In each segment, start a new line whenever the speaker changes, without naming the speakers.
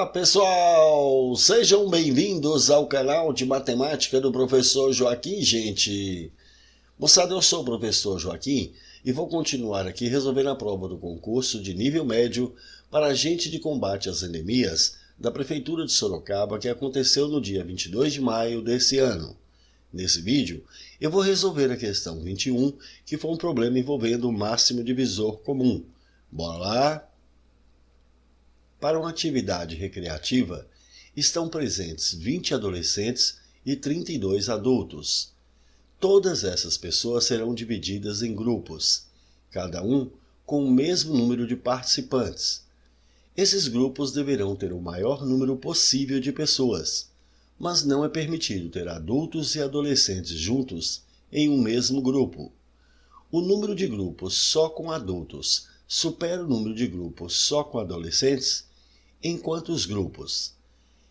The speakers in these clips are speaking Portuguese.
Olá, pessoal! Sejam bem-vindos ao canal de matemática do professor Joaquim, gente. Moçada, eu sou o professor Joaquim e vou continuar aqui resolvendo a prova do concurso de nível médio para agente de combate às anemias da Prefeitura de Sorocaba, que aconteceu no dia 22 de maio desse ano. Nesse vídeo, eu vou resolver a questão 21, que foi um problema envolvendo o máximo divisor comum. Bora lá? Para uma atividade recreativa, estão presentes 20 adolescentes e 32 adultos. Todas essas pessoas serão divididas em grupos, cada um com o mesmo número de participantes. Esses grupos deverão ter o maior número possível de pessoas, mas não é permitido ter adultos e adolescentes juntos em um mesmo grupo. O número de grupos só com adultos supera o número de grupos só com adolescentes em quantos grupos?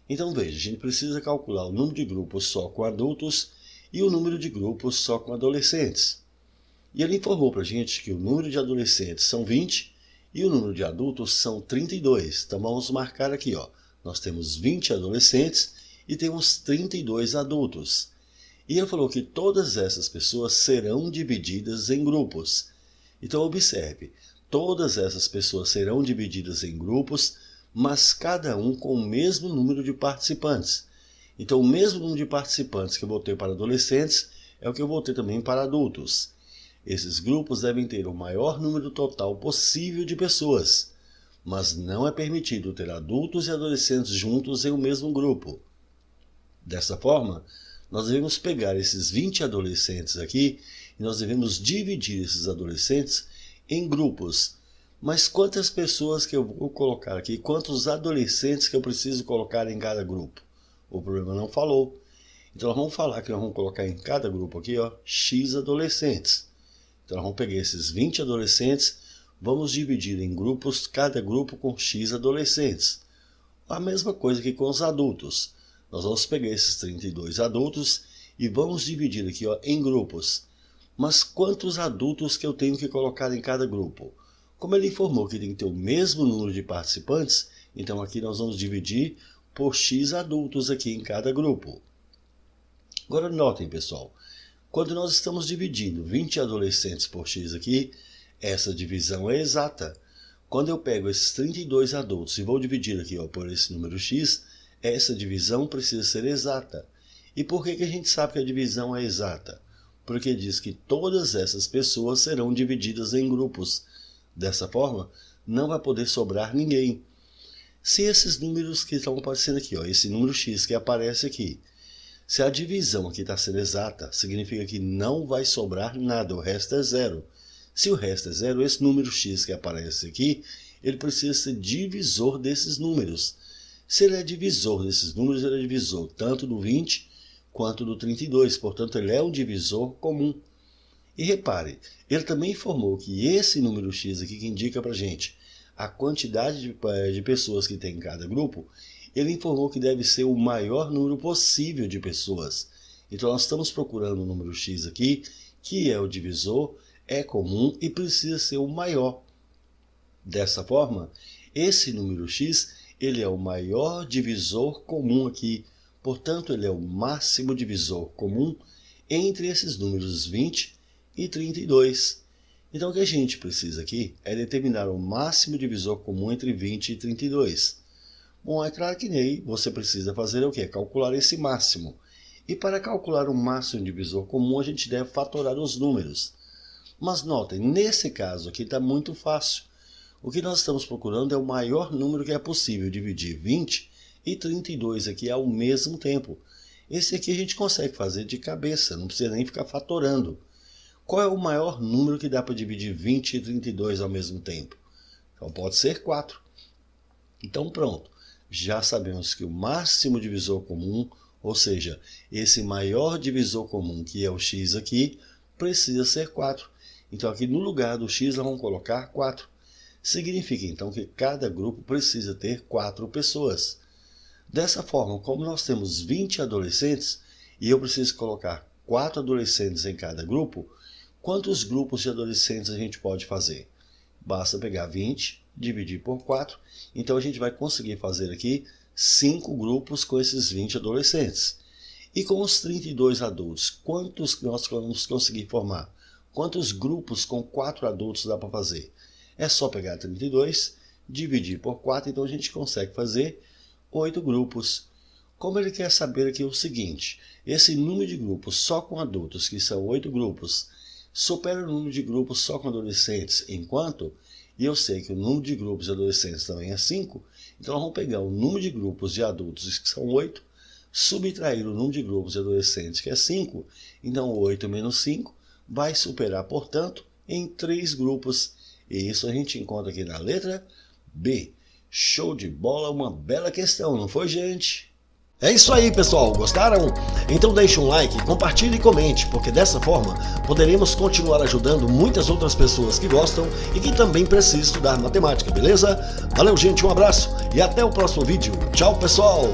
Então veja, a gente precisa calcular o número de grupos só com adultos e o número de grupos só com adolescentes. E ele informou para a gente que o número de adolescentes são 20 e o número de adultos são 32. Então vamos marcar aqui, ó. Nós temos 20 adolescentes e temos 32 adultos. E ele falou que todas essas pessoas serão divididas em grupos. Então observe, todas essas pessoas serão divididas em grupos, mas cada um com o mesmo número de participantes. Então, o mesmo número de participantes que eu vou ter para adolescentes é o que eu vou ter também para adultos. Esses grupos devem ter o maior número total possível de pessoas, mas não é permitido ter adultos e adolescentes juntos em um mesmo grupo. Dessa forma, nós devemos pegar esses 20 adolescentes aqui e nós devemos dividir esses adolescentes em grupos. Mas quantas pessoas que eu vou colocar aqui, quantos adolescentes que eu preciso colocar em cada grupo? O problema não falou. Então nós vamos falar que nós vamos colocar em cada grupo aqui, ó, X adolescentes. Então nós vamos pegar esses 20 adolescentes, vamos dividir em grupos, cada grupo com X adolescentes. A mesma coisa que com os adultos. Nós vamos pegar esses 32 adultos e vamos dividir aqui, ó, em grupos. Mas quantos adultos que eu tenho que colocar em cada grupo? Como ele informou que tem que ter o mesmo número de participantes, então aqui nós vamos dividir por X adultos aqui em cada grupo. Agora notem, pessoal, quando nós estamos dividindo 20 adolescentes por X aqui, essa divisão é exata. Quando eu pego esses 32 adultos e vou dividir aqui, ó, por esse número X, essa divisão precisa ser exata. E por que a gente sabe que a divisão é exata? Porque diz que todas essas pessoas serão divididas em grupos. Dessa forma, não vai poder sobrar ninguém. Se esses números que estão aparecendo aqui, ó, esse número X que aparece aqui, se a divisão aqui está sendo exata, significa que não vai sobrar nada, o resto é zero. Se o resto é zero, esse número X que aparece aqui, ele precisa ser divisor desses números. Se ele é divisor desses números, ele é divisor tanto do 20 quanto do 32, portanto ele é um divisor comum. E repare, ele também informou que esse número X aqui que indica para a gente a quantidade de pessoas que tem em cada grupo, ele informou que deve ser o maior número possível de pessoas. Então nós estamos procurando o número X aqui, que é o divisor, é comum e precisa ser o maior. Dessa forma, esse número X, ele é o maior divisor comum aqui, portanto ele é o máximo divisor comum entre esses números 20 e 32. Então o que a gente precisa aqui é determinar o máximo divisor comum entre 20 e 32. Bom, é claro que nem você precisa fazer o quê? Calcular esse máximo. E para calcular o máximo divisor comum, a gente deve fatorar os números. Mas notem, nesse caso aqui está muito fácil. O que nós estamos procurando é o maior número que é possível dividir 20 e 32 aqui ao mesmo tempo. Esse aqui a gente consegue fazer de cabeça, não precisa nem ficar fatorando. Qual é o maior número que dá para dividir 20 e 32 ao mesmo tempo? Então pode ser 4. Então pronto, já sabemos que o máximo divisor comum, ou seja, esse maior divisor comum que é o X aqui, precisa ser 4. Então aqui no lugar do X nós vamos colocar 4. Significa então que cada grupo precisa ter 4 pessoas. Dessa forma, como nós temos 20 adolescentes e eu preciso colocar 4 adolescentes em cada grupo, quantos grupos de adolescentes a gente pode fazer? Basta pegar 20, dividir por 4, então a gente vai conseguir fazer aqui 5 grupos com esses 20 adolescentes. E com os 32 adultos, quantos nós vamos conseguir formar? Quantos grupos com 4 adultos dá para fazer? É só pegar 32, dividir por 4, então a gente consegue fazer 8 grupos. Como ele quer saber aqui o seguinte, esse número de grupos só com adultos, que são 8 grupos, supera o número de grupos só com adolescentes, enquanto, e eu sei que o número de grupos de adolescentes também é 5, então nós vamos pegar o número de grupos de adultos, que são 8, subtrair o número de grupos de adolescentes, que é 5, então 8 menos 5 vai superar, portanto, em 3 grupos. E isso a gente encontra aqui na letra B. Show de bola, uma bela questão, não foi, gente? É isso aí, pessoal. Gostaram? Então deixe um like, compartilhe e comente, porque dessa forma poderemos continuar ajudando muitas outras pessoas que gostam e que também precisam estudar matemática, beleza? Valeu, gente, um abraço e até o próximo vídeo. Tchau, pessoal!